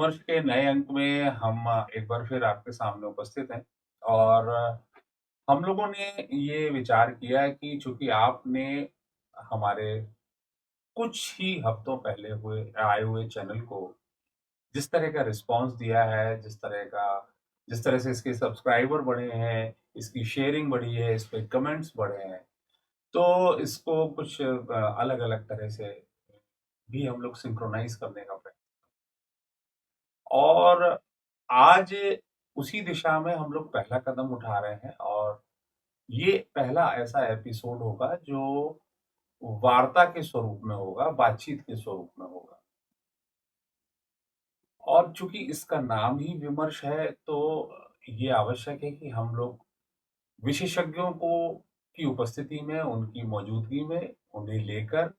विमर्श के नए अंक में हम एक बार फिर आपके सामने उपस्थित हैं और हम लोगों ने ये विचार किया है कि चूंकि आपने हमारे कुछ ही हफ्तों पहले आए हुए चैनल को जिस तरह का रिस्पांस दिया है, जिस तरह से इसके सब्सक्राइबर बढ़े हैं, इसकी शेयरिंग बढ़ी है, इस पे कमेंट्स बढ़े हैं, तो इसको कुछ अलग-अलग तरह से भी हम लोग सिंक्रोनाइज करने का प्रयास और आज उसी दिशा में हम लोग पहला कदम उठा रहे हैं और ये पहला ऐसा एपिसोड होगा जो वार्ता के स्वरूप में होगा, बातचीत के स्वरूप में होगा। और चूँकि इसका नाम ही विमर्श है, तो ये आवश्यक है कि हम लोग विशेषज्ञों को की उपस्थिति में, उनकी मौजूदगी में उन्हें लेकर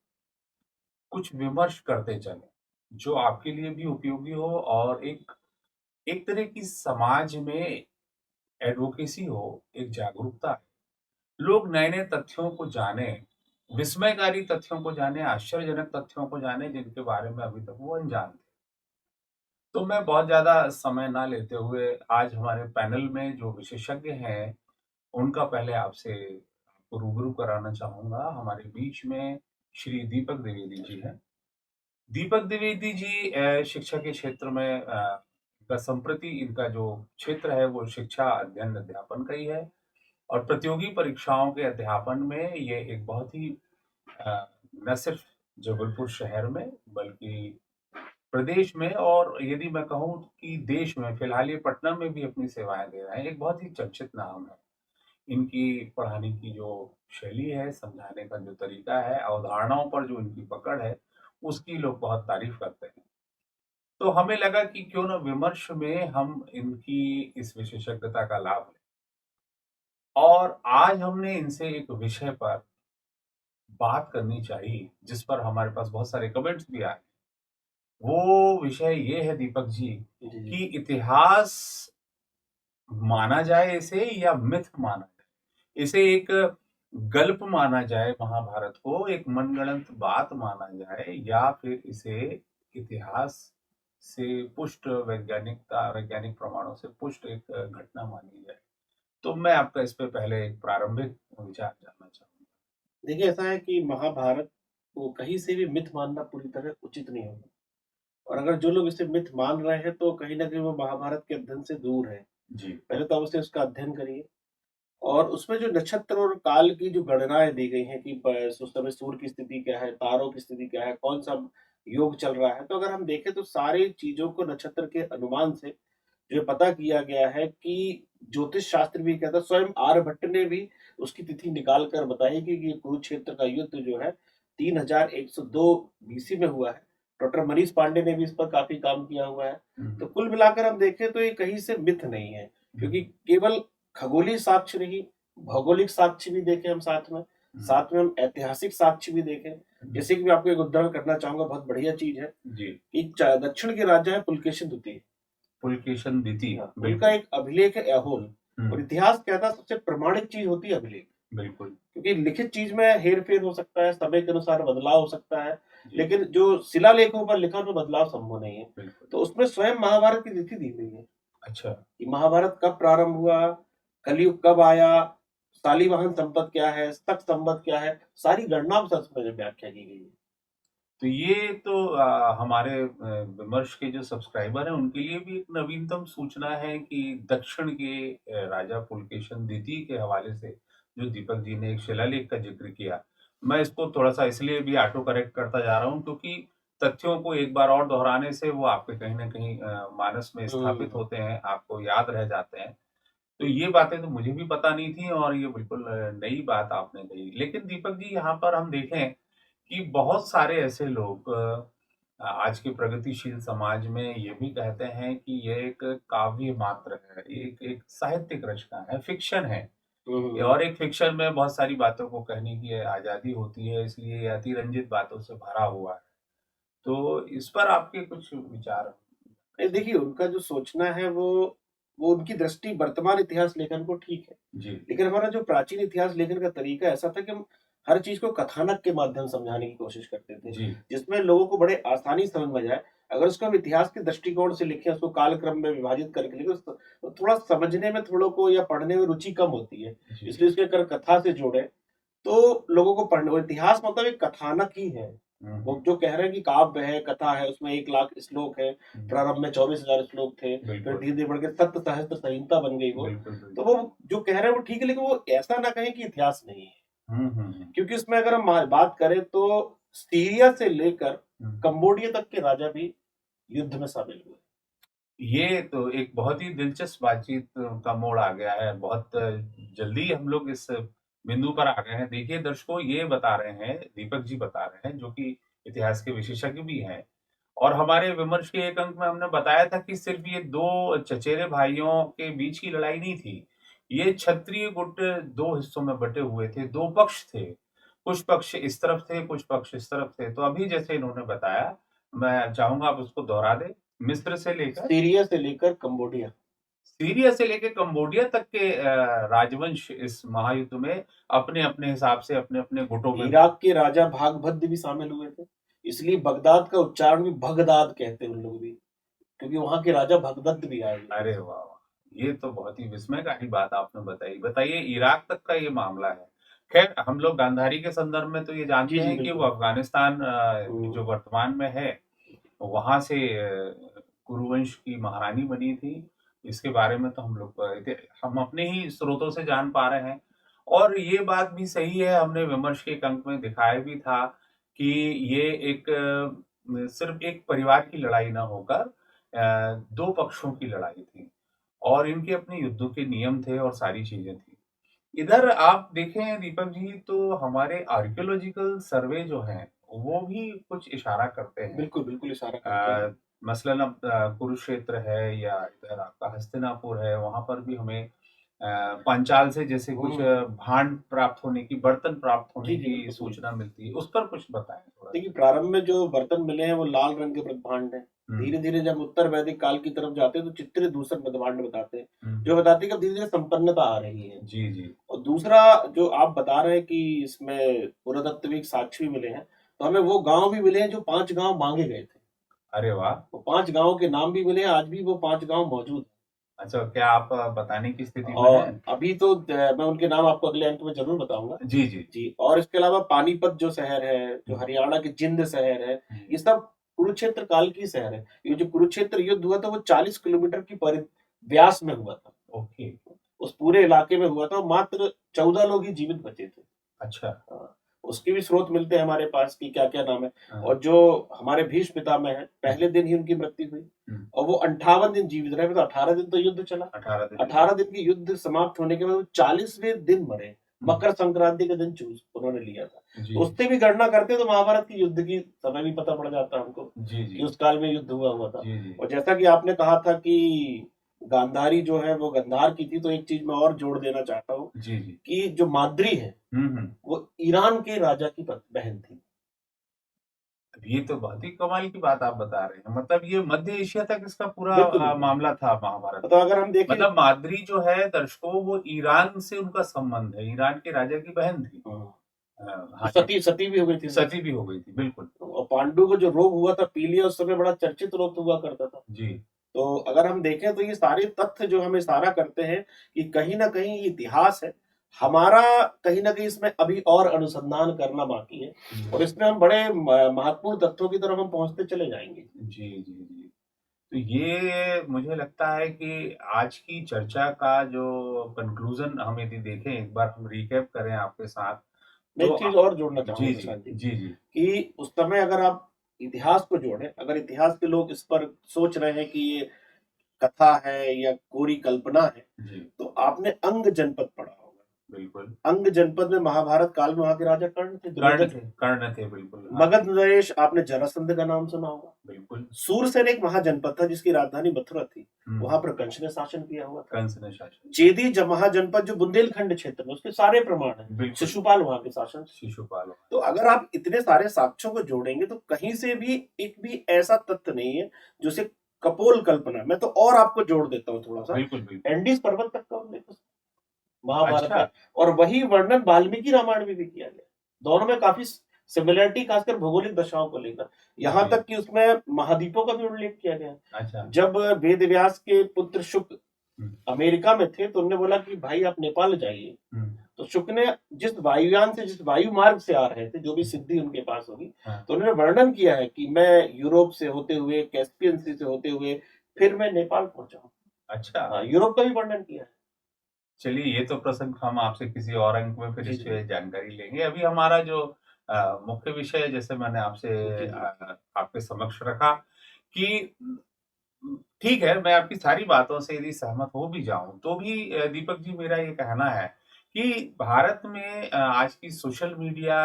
कुछ विमर्श करते चलें, जो आपके लिए भी उपयोगी हो और एक एक तरह की समाज में एडवोकेसी हो, एक जागरूकता है। लोग नए-नए तथ्यों को जानें, विस्मयकारी तथ्यों को जानें, आश्चर्यजनक तथ्यों को जानें जिनके बारे में अभी तक वो अनजान थे। तो मैं बहुत ज़्यादा समय ना लेते हुए आज हमारे पैनल में जो विशेषज्ञ हैं, उनका पहले आपसे आपको रूबरू कराना चाहूँगा। हमारे बीच में श्री दीपक द्विवेदी जी हैं। दीपक द्विवेदी जी शिक्षा के क्षेत्र में संप्रति इनका जो क्षेत्र है वो शिक्षा अध्ययन अध्यापन का ही है और प्रतियोगी परीक्षाओं के अध्यापन में ये एक बहुत ही न सिर्फ जबलपुर शहर में बल्कि प्रदेश में और यदि मैं कहूँ कि देश में फिलहाल ये पटना में भी अपनी सेवाएं दे रहे हैं। एक बहुत ही चर्चित नाम है। इनकी पढ़ाने की जो शैली है, समझाने का जो तरीका है, अवधारणाओं पर जो इनकी पकड़ है, उसकी लोग बहुत तारीफ करते हैं। तो हमें लगा कि क्यों ना विमर्श में हम इनकी इस विशेषज्ञता का लाभ लें और आज हमने इनसे एक विषय पर बात करनी चाहिए, जिस पर हमारे पास बहुत सारे कमेंट्स भी आए। वो विषय ये है दीपक जी जी, जी। कि इतिहास माना जाए इसे या मिथ माना जाए? इसे एक गल्प माना जाए महाभारत को, एक मनगढ़ंत बात माना जाए या फिर इसे इतिहास से पुष्ट वैज्ञानिक प्रमाणों से पुष्ट एक घटना मानी जाए? तो मैं आपका इस पे पहले एक प्रारंभिक विचार जानना चाहूँगा। देखिए, ऐसा है कि महाभारत को कहीं से भी मिथ मानना पूरी तरह उचित नहीं होगा और अगर जो लोग इसे मिथ मान रहे हैं, तो कहीं न कहीं वो महाभारत के अध्ययन से दूर हैं। जी, पहले तो अवश्य उसका अध्ययन करिए और उसमें जो नक्षत्र और काल की जो गणनाएँ दी गई हैं कि उस समय सूर्य की स्थिति क्या है, तारों की स्थिति क्या है, कौन-सा योग चल रहा है। तो अगर हम देखें तो सारी चीज़ों को नक्षत्र के अनुमान से जो पता किया गया है कि ज्योतिष शास्त्र भी कहता है, स्वयं आर्यभट्ट ने भी उसकी तिथि निकाल कर बताई कि ये कुरुक्षेत्र का युद्ध जो है 3102 बीसी में हुआ है। डॉक्टर मनीष पांडे ने भी इस पर काफ़ी काम किया हुआ है। तो हम्म, कुल मिलाकर हम देखें तो ये कहीं से मिथ नहीं है, क्योंकि हम्म, केवल खगोलीय साक्ष्य नहीं, भौगोलिक साक्ष्य भी देखें हम हम्म, साथ में हम ऐतिहासिक साक्ष्य भी देखें। हम्म, जैसे कि मैं आपको एक उदाहरण करना चाहूँगा, बहुत बढ़िया चीज़ है जी, कि च दक्षिण के राजा हैं पुलकेशिन द्वितीय। पुलकेशन द्वितीय, हाँ, उनका बिल्कुल। एक अभिलेख है ऐहोल और हम्म, इतिहास कहता है सबसे प्रमाणिक चीज़ होती है अभिलेख। बिल्कुल, क्योंकि लिखित चीज़ में हेर-फेर हो सकता है, समय के अनुसार बदलाव हो सकता है, जी, लेकिन जो शिलालेखों पर लिखा उनमें बदलाव संभव नहीं है। बिल्कुल। तो उसमें स्वयं महाभारत की तिथि दी हुई है अच्छा, कि महाभारत कब प्रारंभ हुआ, कलयुग कब आया, शालिवाहन संपत क्या है, शक संवत क्या है, सारी गणना में उसमें व्याख्या की गई है। तो ये तो हमारे विमर्श के जो सब्सक्राइबर हैं उनके लिए भी एक नवीनतम सूचना है कि दक्षिण के राजा पुलकेशन द्वितीय के हवाले से जो दीपक जी ने एक शिलालेख का जिक्र किया, मैं इसको थोड़ा-सा इसलिए भी ऑटो करेक्ट करता जा रहा हूँ क्योंकि तथ्यों को एक बार और दोहराने से वो आपके कहीं न कहीं मानस में स्थापित हुँ। होते हैं, आपको याद रह जाते हैं। तो ये बातें तो मुझे भी पता नहीं थी और ये बिल्कुल नई बात आपने कही। लेकिन दीपक जी यहाँ पर हम देखें कि बहुत सारे ऐसे लोग आज के प्रगतिशील समाज में ये भी कहते हैं कि ये एक काव्य मात्र है, एक एक साहित्यिक रचना है, फ़िक्शन है। हुँ, हुँ, हुँ। और एक फ़िक्शन में बहुत सारी बातों को कहने की आज़ादी होती है, इसलिए ये अतिरंजित बातों से भरा हुआ है। तो इस पर आपके कुछ विचार? नहीं, देखिए, उनका जो सोचना है वो उनकी दृष्टि वर्तमान इतिहास लेखन को ठीक है। जी, लेकिन हमारा जो प्राचीन इतिहास लेखन का तरीका ऐसा था कि हम हर चीज़ को कथानक के माध्यम से समझाने की कोशिश करते थे, जी, जिसमें लोगों को बड़े आसानी से समझ में जाए। अगर उसको हम इतिहास के दृष्टिकोण से लिखें, उसको कालक्रम में विभाजित करके लिखें, तो थोड़ा समझने में थोड़ों को या पढ़ने में रुचि कम होती है। जी। इसलिए उसको अगर कथा से जोड़ें, तो लोगों को पढ़ने, और इतिहास मतलब एक कथानक ही है। हुँ, वो हुँ। जो कह रहे हैं कि काव्य है, कथा है, उसमें 1 लाख श्लोक है, हुँ। प्रारंभ में 24,000 श्लोक थे, फिर बिल्कुल, धीरे-धीरे बढ़ के सप्त सहस्त्र संहिता बन गई वो। बिल्कुल, तो बिल्कुल। वो जो कह रहे हैं वो ठीक है, लेकिन वो ऐसा ना कहें कि इतिहास नहीं है। हुँ, हुँ, हुँ। क्योंकि उसमें अगर हम बात करें तो सीरिया से लेकर हुँ। कंबोडिया तक के राजा भी युद्ध में शामिल हुए। ये तो एक बहुत ही दिलचस्प बातचीत का मोड़ आ गया है। बहुत जल्दी हम लोग इस बिंदु पर आ गए हैं। देखिए दर्शकों, ये बता रहे हैं, दीपक जी बता रहे हैं जो कि इतिहास के विशेषज्ञ भी हैं, और हमारे विमर्श के एक अंक में हमने बताया था कि सिर्फ़ ये 2 चचेरे भाइयों के बीच की लड़ाई नहीं थी। ये क्षत्रिय गुट 2 हिस्सों में बँटे हुए थे, 2 पक्ष थे। कुछ पक्ष इस तरफ थे, कुछ पक्ष इस तरफ थे। तो अभी जैसे इन्होंने बताया, मैं चाहूँगा आप उसको दोहरा दें। मिस्र से लेकर सीरिया से लेकर कंबोडिया। सीरिया से लेके कंबोडिया तक के राजवंश इस महायुद्ध में अपने-अपने हिसाब से अपने-अपने गुटों में इराक के राजा भागभद्र भी शामिल हुए थे। इसलिए बगदाद का उच्चारण भी भगदाद कहते हैं उन लोग भी, क्योंकि वहाँ के राजा भगदत्त भी आए हुए थे। अरे वाह, वाह! ये तो बहुत ही विस्मयकारी बात आपने बताई। बताइए इराक तक का ये मामला है। ख़ैर हम लोग गांधारी के संदर्भ में तो ये जी, जानते जी, हैं कि वो बिल्कुल। अफ़गानिस्तान हुँ। जो वर्तमान में है, वहाँ से कुरुवंश की महारानी बनी थी। इसके बारे में तो हम लोग हम अपने ही स्रोतों से जान पा रहे हैं, और ये बात भी सही है, हमने विमर्श के एक अंक में दिखाया भी था कि ये एक सिर्फ़ एक परिवार की लड़ाई ना होकर 2 पक्षों की लड़ाई थी, और इनके अपने युद्धों के नियम थे और सारी चीज़ें थी। इधर आप देखें दीपक जी, तो हमारे आर्कियोलॉजिकल सर्वे जो हैं, वो भी कुछ इशारा करते हैं। बिल्कुल, बिल्कुल इशारा करते हैं। अ, मसलन अब कुरुक्षेत्र है या इधर आपका हस्तिनापुर है, वहाँ पर भी हमें पांचाल से जैसे कुछ हुँ। भांड प्राप्त होने की, बर्तन प्राप्त होने जी, जी, की बिल्कुल, बिल्कुल। सूचना मिलती है। उस पर कुछ बताएँ देखिए, थोड़ा-सा? प्रारंभ में जो बर्तन मिले हैं वो लाल रंग के भांड हैं। हुँ, धीरे-धीरे जब उत्तर वैदिक काल की तरफ जाते हैं तो चित्रित दूसरे भांड बताते हैं, हुँ। जो बताते हैं कि अब धीरे-धीरे संपन्नता आ रही है। जी, जी। और दूसरा जो आप बता रहे हैं कि इसमें पुरातत्व के साक्ष्य भी मिले हैं, तो हमें वो गाँव भी मिले हैं जो 5 गाँव माँगे गए थे। अरे वाह! वो 5 गाँव के नाम भी मिले हैं, आज भी वो 5 गाँव मौजूद हैं। अच्छा, क्या आप बताने की स्थिति में और हैं? अभी तो मैं उनके नाम आपको अगले अंक में ज़रूर बताऊँगा। जी, जी। जी, और इसके अलावा पानीपत जो शहर है, जो हुँ, हरियाणा के जिंद शहर है, हुँ। ये सब कुरुक्षेत्र काल की शहर है। ये जो कुरुक्षेत्र युद्ध हुआ था वो 40 किलोमीटर की व्यास में हुआ था। ओके, उस पूरे इलाके में हुआ था और मात्र 14 लोग ही जीवित बचे थे। अच्छा। हाँ, उसके भी स्रोत मिलते हैं हमारे पास कि क्या-क्या नाम है। हाँ, और जो हमारे भीष्म पितामह हैं, हुँ, पहले दिन ही उनकी मृत्यु हुई हुँ। और वो 58 दिन जीवित रहे, तो 18 दिन तो युद्ध चला। 18 दिन की 18 दिन की युद्ध समाप्त होने के बाद वो 40वें दिन मरे। हुँ, मकर संक्रांति का दिन चूज़ उन्होंने लिया था। जी, तो उससे भी गणना करते तो महाभारत की युद्ध की समय भी पता पड़ जाता हमको जी, कि जी। उस काल में युद्ध हुआ था। जी, जी। और जैसा कि आपने कहा था कि गांधारी जो है वो गंधार की थी, तो एक चीज़ मैं और जोड़ देना चाहता हूँ जी, जी। कि जो माद्री है, हुँ, हुँ। वो ईरान के राजा की बहन थी। ये तो बहुत ही कमाल की बात आप बता रहे हैं। मतलब ये मध्य एशिया तक इसका पूरा बिल्कुल, बिल्कुल। मामला था महाभारत मतलब में। अगर हम देखें। मतलब माद्री जो है दर्शकों, वो ईरान से उनका संबंध है, ईरान के राजा की बहन थी। हाँ, तो हाँ जी, सती सती भी हो गई थी उनकी। सती भी हो गई थी, बिल्कुल। और पांडु को जो रोग हुआ था पीलिया, उस समय बड़ा चर्चित रोग तो हुआ करता था। जी। तो अगर हम देखें तो ये सारे तथ्य जो हमें इशारा करते हैं कि कहीं न कहीं ये इतिहास है। हमारा कहीं न कहीं इसमें अभी और अनुसंधान करना बाकी है और हुँ। इसमें हम बड़े महत्वपूर्ण तथ्यों की तरफ हम पहुँचते चले जाएँगे। जी, जी, जी। तो ये मुझे लगता है कि आज की चर्चा का जो कन्क्लूज़न हम यदि देखें, एक बार हम रिकैप करें आपके साथ, मैं तो एक चीज़ और जोड़ना चाहूँगा जी, जी। प्रशांत जी, जी, जी। कि उस समय अगर आप इतिहास को जोड़ें, अगर इतिहास के लोग इस पर सोच रहे हैं कि ये कथा है या कोरी कल्पना है, जी, तो आपने अंग जनपद पढ़ा होगा। बिल्कुल। अंग जनपद में महाभारत काल में वहाँ के राजा कर्ण थे, दुर्योधन। कर्ण थे बिल्कुल, हाँ, मगध नरेश आपने जरासंध का नाम सुना होगा। बिल्कुल। सूरसेन एक महाजनपद था जिसकी राजधानी मथुरा थी। हुँ, वहाँ पर कंस ने शासन किया हुआ था। कंस ने शासन किया। चेदी महाजनपद जो बुंदेलखंड क्षेत्र में, उसके सारे प्रमाण हैं। बिल्कुल, शिशुपाल वहाँ के शासन। शिशुपाल। तो अगर आप इतने सारे साक्ष्यों को जोड़ेंगे तो कहीं से भी एक भी ऐसा तथ्य नहीं है जो से कपोल कल्पना है। मैं तो और आपको जोड़ देता हूँ थोड़ा-सा। बिल्कुल, बिल्कुल। एंडीज पर्वत तक का उल्लेख महाभारत अच्छा, में, और वही वर्णन वाल्मीकि रामायण में भी किया गया। दोनों में काफ़ी सिमिलरिटी खासकर भौगोलिक दशाओं को लेकर, यहाँ जी। तक कि उसमें महाद्वीपों का भी उल्लेख किया गया है। अच्छा। जब वेद व्यास के पुत्र शुक हुँ, अमेरिका में थे तो उन्होंने बोला कि भाई आप नेपाल जाइए। हुँ, तो शुक ने जिस वायुयान से, जिस वायु मार्ग से आ रहे थे, जो भी हुँ, सिद्धि उनके पास होगी, हाँ। तो उन्होंने वर्णन किया है कि मैं यूरोप से होते हुए, कैस्पियन सी से होते हुए फिर मैं नेपाल पहुंचा हूँ। अच्छा। हाँ, यूरोप का भी वर्णन किया है। चलिए ये तो प्रसंग हम आपसे किसी और अंक में फिर जी, इस जी, पे जानकारी लेंगे। अभी हमारा जो मुख्य विषय है जैसे मैंने आपसे जी, जी, आपके समक्ष रखा कि ठीक है, मैं आपकी सारी बातों से यदि सहमत हो भी जाऊँ, तो भी दीपक जी मेरा ये कहना है कि भारत में आज की सोशल मीडिया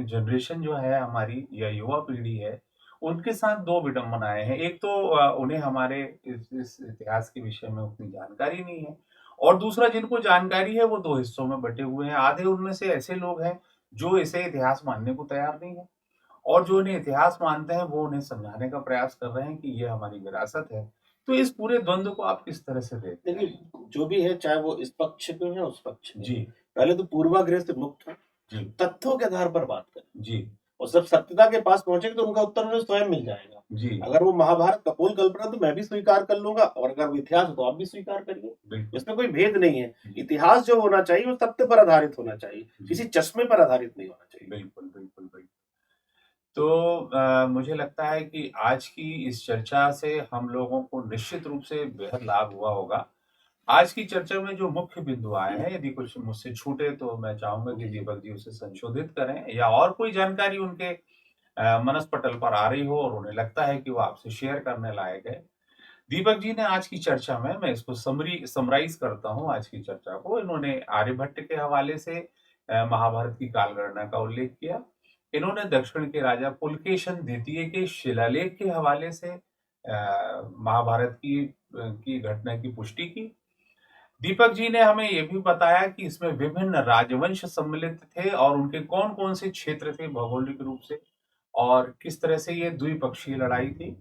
जनरेशन जो है हमारी या युवा पीढ़ी है, उनके साथ 2 विडंबनाएँ हैं। एक तो उन्हें हमारे इस इतिहास के विषय में उतनी जानकारी नहीं है और दूसरा जिनको जानकारी है वो 2 हिस्सों में बँटे हुए हैं। आधे उनमें से ऐसे लोग हैं, जो इसे इतिहास मानने को तैयार नहीं है और जो इन्हें इतिहास मानते हैं, वो उन्हें समझाने का प्रयास कर रहे हैं कि ये हमारी विरासत है। तो इस पूरे द्वंद को आप किस तरह से देखते देखिए, हैं? जो भी है, चाहे वो इस पक्ष के हों या उस पक्ष के हों, जी, पहले तो पूर्वाग्रह से मुक्त हों, जी, तथ्यों के आधार पर बात करें जी, और जब सत्यता के पास पहुँचेंगे तो उनका उत्तर उन्हें स्वयं मिल जाएगा। जी, अगर वो महाभारत कपोल कल्पना तो मैं भी स्वीकार कर लूँगा और अगर वो इतिहास है तो आप भी स्वीकार करिए। बिल्कुल। इसमें कोई भेद नहीं है। जी, इतिहास जो होना चाहिए वो सत्य पर आधारित होना चाहिए, जी, किसी चश्मे पर आधारित नहीं होना चाहिए। बिल्कुल, बिल्कुल, बिल्कुल। तो मुझे लगता है कि आज की इस चर्चा से हम लोगों को निश्चित रूप से बेहद लाभ हुआ होगा। आज की चर्चा में जो मुख्य बिंदु आए हैं, यदि कुछ मुझसे छूटे तो मैं चाहूँगा कि जी, जी। दीपक जी उसे संशोधित करें या और कोई जानकारी उनके मनस्पटल पर आ रही हो और उन्हें लगता है कि वो आपसे शेयर करने लायक है। दीपक जी ने आज की चर्चा में मैं इसको समराइज़ करता हूँ आज की चर्चा को। इन्होंने आर्यभट्ट के हवाले से महाभारत की कालगणना का उल्लेख किया। इन्होंने दक्षिण के राजा पुलकेशन द्वितीय के शिलालेख के हवाले से महाभारत की घटना की पुष्टि की। दीपक जी ने हमें ये भी बताया कि इसमें विभिन्न राजवंश सम्मिलित थे और उनके कौन-कौन से क्षेत्र थे भौगोलिक रूप से और किस तरह से ये द्विपक्षीय लड़ाई थी।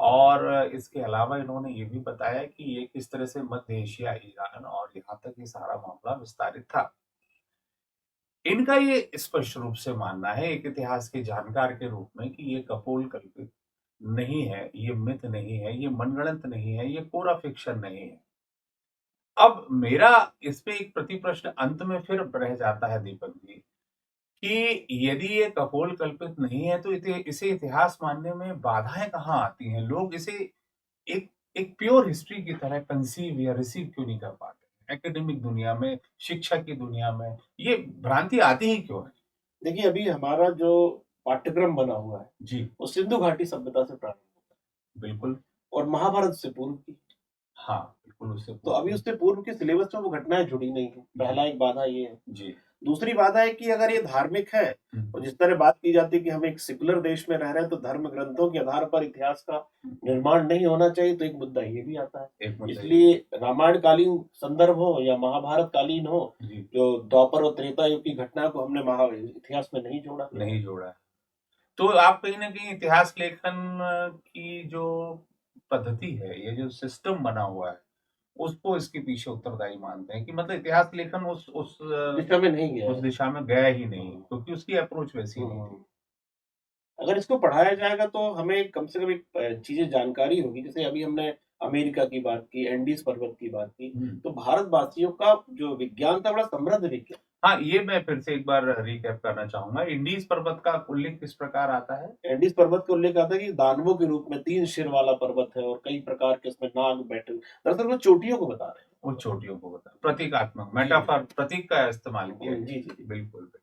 और इसके अलावा इन्होंने ये भी बताया कि ये किस तरह से मध्य एशिया, ईरान और यहाँ तक ये सारा मामला विस्तारित था। इनका ये स्पष्ट रूप से मानना है एक इतिहास के जानकार के रूप में कि ये कपोलकल्पित नहीं है, ये मिथ नहीं है, ये मनगढ़ंत नहीं है, ये पूरा फिक्शन नहीं है। अब मेरा इस पे एक प्रति प्रश्न अंत में फिर रह जाता है दीपक जी, कि यदि ये कपोलकल्पित नहीं है तो इसे इतिहास मानने में बाधाएँ कहाँ आती हैं? लोग इसे एक एक प्योर हिस्ट्री की तरह कंसीव या रिसीव क्यों नहीं कर पाते? एकेडमिक दुनिया में, शिक्षा की दुनिया में, ये भ्रांति आती ही क्यों है? देखिए, अभी हमारा जो पाठ्यक्रम बना हुआ है, जी, वो सिंधु घाटी सभ्यता से प्रारंभ होता है बिल्कुल। और महाभारत से पूर्व की। हाँ, बिल्कुल उससे तो पूर्व अभी की। उससे पूर्व के सिलेबस में वो घटनाएँ जुड़ी नहीं हैं। जी, पहला एक बाधा ये है। जी। दूसरी बाधा है कि अगर ये धार्मिक है हुँ, और जिस तरह बात की जाती है कि हम एक सेकुलर देश में रह रहे हैं तो धर्म ग्रंथों के आधार पर इतिहास का हुँ, निर्माण नहीं होना चाहिए, तो एक मुद्दा ये भी आता है। एक मुद्दा ये इसलिए रामायण कालीन संदर्भ हो या महाभारत कालीन हो, जी, जो द्वापर और त्रेता युग की घटना को हमने महा इतिहास में नहीं जोड़ा गया है। नहीं जोड़ा है। तो आप कहीं न कहीं इतिहास लेखन की जो पद्धति है, ये जो सिस्टम बना हुआ है, उसको इसके पीछे उत्तरदायी मानते हैं कि मतलब इतिहास लेखन दिशा में नहीं गया उस है। दिशा में गया ही नहीं, हुँ, क्योंकि उसकी अप्रोच वैसी नहीं थी। हुँ। अगर इसको पढ़ाया जाएगा तो हमें कम से कम एक चीज़ें जानकारी होगी। जैसे अभी हमने अमेरिका की बात की, एंडीज़ पर्वत की बात की, हुँ। तो भारतवासियों का जो विज्ञान था बड़ा समृद्ध विज्ञान। हाँ, ये मैं फिर से एक बार रिकैप करना चाहूँगा। इंडीज़ पर्वत का उल्लेख किस प्रकार आता है? एंडीज़ पर्वत का उल्लेख आता है कि दानवों के रूप में 3 सिर वाला पर्वत है और कई प्रकार के उसमें नाग बैठे हुए। दरअसल वो चोटियों को बता रहे हैं। उन चोटियों को बता प्रतीकात्मक जी, जी। मेटाफर प्रतीक का इस्तेमाल किया जी, गया। जी, जी। बिल्कुल, बिल्कुल।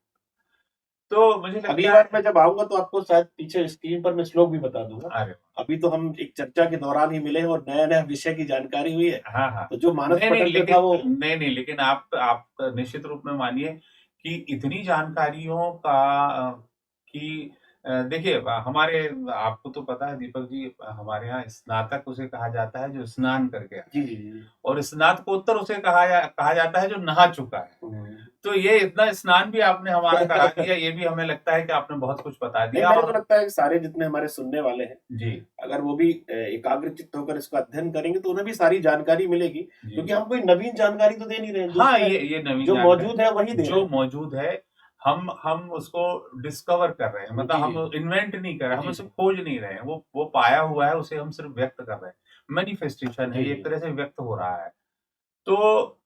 तो मुझे अगली लगता बार मैं है जब आऊँगा तो आपको शायद पीछे स्क्रीन पर मैं श्लोक भी बता दूँगा। अरे वाह! अभी तो हम एक चर्चा के दौरान ही मिले हैं और नया-नया विषय की जानकारी हुई है। हाँ, हाँ। तो जो मानस नहीं, नहीं पटल पे था वो नहीं, लेकिन आप निश्चित रूप में मानिए कि इतनी जानकारियों का कि देखिए हमारे आपको तो पता है दीपक जी हमारे यहाँ स्नातक उसे कहा जाता है जो स्नान करके आया जी, है जी, जी। और स्नातकोत्तर उसे कहा जाता है जो नहा चुका है। हुँ। तो ये इतना स्नान भी आपने हमारा करा दिया, ये भी हमें लगता है कि आपने बहुत कुछ बता नहीं, दिया मेरे को और लगता है कि सारे जितने हमारे सुनने वाले हैं, जी, अगर वो भी एकाग्रचित्त होकर इसका अध्ययन करेंगे तो उन्हें भी सारी जानकारी मिलेगी, जी। क्योंकि हम कोई नवीन जानकारी तो दे नहीं रहे हैं, जो हाँ, उसमें ये नवीन जो जानकारी मौजूद है वही दे रहे जो हैं। मौजूद है, हम उसको डिस्कवर कर रहे हैं, मतलब जी, हम इन्वेंट नहीं कर रहे हैं, हम जी, उसे जी, खोज नहीं रहे हैं, वो पाया हुआ है, उसे हम सिर्फ व्यक्त कर रहे हैं। मैनिफेस्टेशन है, जी, ये एक जी, तरह से व्यक्त हो रहा है। तो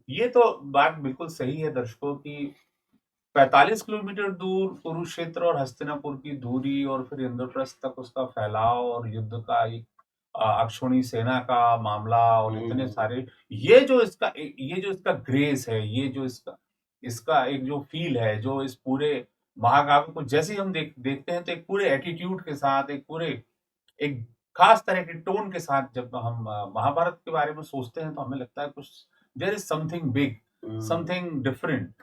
ये तो बात बिल्कुल सही है दर्शकों की। 45 किलोमीटर दूर कुरुक्षेत्र और हस्तिनापुर की दूरी और फिर इंद्रप्रस्थ तक उसका फैलाव और युद्ध का एक अक्षौणी सेना का मामला और इतने हुँ, सारे ये जो इसका ग्रेस है, ये जो इसका इसका एक जो फ़ील है, जो इस पूरे महाकाव्य को जैसे ही हम देखते हैं तो एक पूरे एटीट्यूड के साथ, एक पूरे एक खास तरह के टोन के साथ जब हम महाभारत के बारे में सोचते हैं तो हमें लगता है कुछ there is something big, hmm. Something different.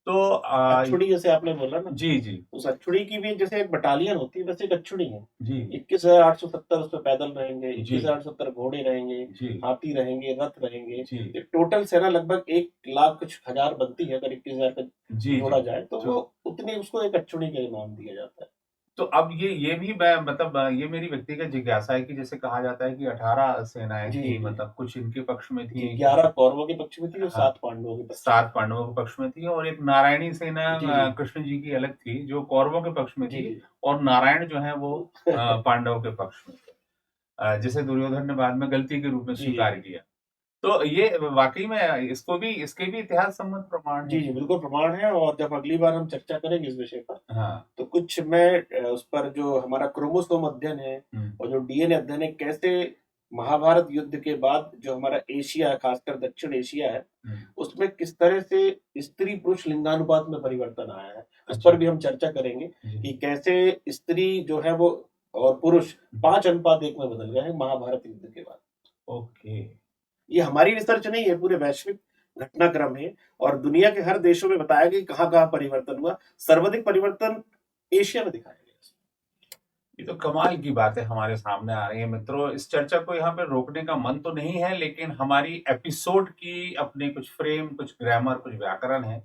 तो अच्छुड़ी जैसे आपने बोला ना, जी, जी। उस अच्छुड़ी की भी जैसे एक बटालियन होती है, वैसे एक अच्छुड़ी है। जी, 21,870 उसपे पैदल रहेंगे, जी, 21,870 घोड़े रहेंगे, जी, हाथी रहेंगे, रथ रहेंगे। जी, एक टोटल सेना लगभग 1 लाख कुछ हज़ार बनती है, अगर 21,000 का जी, जी। जोड़ा जाए, तो तो वो उतनी उसको एक अच्छुड़ी का नाम दिया जाता है। तो अब ये भी मैं मतलब ये मेरी व्यक्तिगत जिज्ञासा है कि जैसे कहा जाता है कि 18 सेनाएँ जी, थी, जी। मतलब कुछ इनके पक्ष में जी, थी, कुछ 11 कौरवों के पक्ष में थी और हाँ, 7 पांडवों के पक्ष में 7 थी। पांडवों के पक्ष में थी और एक नारायणी सेना जी, जी। कृष्ण जी की अलग थी, जो कौरवों के पक्ष में जी, थी जी। और नारायण जो है वो पांडवों के पक्ष में थे। जिसे दुर्योधन ने बाद में गलती के रूप में जी, जी, स्वीकार जी। किया। तो ये वाक़ई में इसके भी इतिहास सम्मत प्रमाण जी, हैं। जी, बिल्कुल प्रमाण है और जब अगली बार हम चर्चा करेंगे इस विषय पर, हाँ। तो कुछ मैं उस पर जो हमारा क्रोमोसोम अध्ययन है हुँ, और जो डीएनए अध्ययन है, कैसे महाभारत युद्ध के बाद जो हमारा एशिया है, खासकर दक्षिण एशिया है, हुँ। उसमें किस तरह से स्त्री-पुरुष लिंगानुपात में परिवर्तन आया है, उस पर अच्छा। भी हम चर्चा करेंगे जी। कि कैसे स्त्री जो है वो और पुरुष 5:1 में बदल गए हैं महाभारत युद्ध के बाद। ओके। ये हमारी रिसर्च नहीं है, पूरे वैश्विक घटनाक्रम है और दुनिया के हर देशों में बताया गया कि कहाँ-कहाँ परिवर्तन हुआ। सर्वाधिक परिवर्तन एशिया में दिखाया गया। ये तो कमाल की बातें हमारे सामने आ रही हैं मित्रों। इस चर्चा को यहाँ पे रोकने का मन तो नहीं है, लेकिन हमारी एपिसोड की अपने कुछ फ्रेम, कुछ ग्रामर, कुछ व्याकरण है।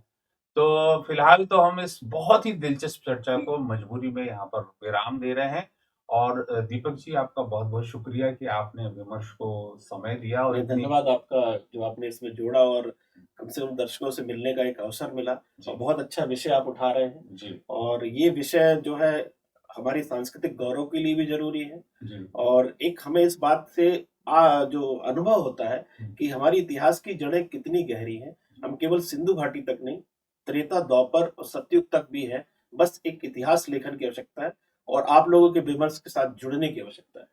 तो फिलहाल तो हम इस बहुत ही दिलचस्प चर्चा को मजबूरी में यहाँ पर विराम दे रहे हैं और दीपक जी आपका बहुत-बहुत शुक्रिया कि आपने विमर्श को समय दिया और नहीं, इतनी धन्यवाद आपका जो आपने इसमें जोड़ा और कम से कम दर्शकों से मिलने का एक अवसर मिला और जी, बहुत अच्छा विषय आप उठा रहे हैं जी, और ये विषय जो है हमारी सांस्कृतिक गौरव के लिए भी ज़रूरी है जी। और एक हमें इस बात से जो अनुभव होता है हुँ, कि हमारी इतिहास की जड़ें कितनी गहरी हैं। जी, हम केवल सिंधु घाटी तक नहीं, त्रेता, द्वापर और सतयुग तक भी हैं। बस एक इतिहास लेखन की आवश्यकता है और आप लोगों के विमर्श के साथ जुड़ने की आवश्यकता है।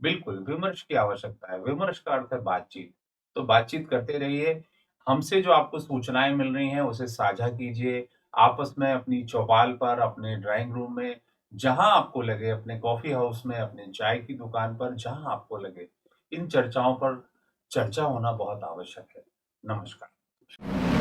बिल्कुल, विमर्श की आवश्यकता है। विमर्श का अर्थ है बातचीत। तो बातचीत करते रहिए। हमसे जो आपको सूचनाएँ मिल रही हैं, उसे साझा कीजिए। आपस में अपनी चौपाल पर, अपने ड्राइंग रूम में, जहाँ आपको लगे, अपने कॉफ़ी हाउस में, अपने चाय की दुकान पर, जहाँ आपको लगे, इन चर्चाओं पर चर्चा होना बहुत आवश्यक है। नमस्कार।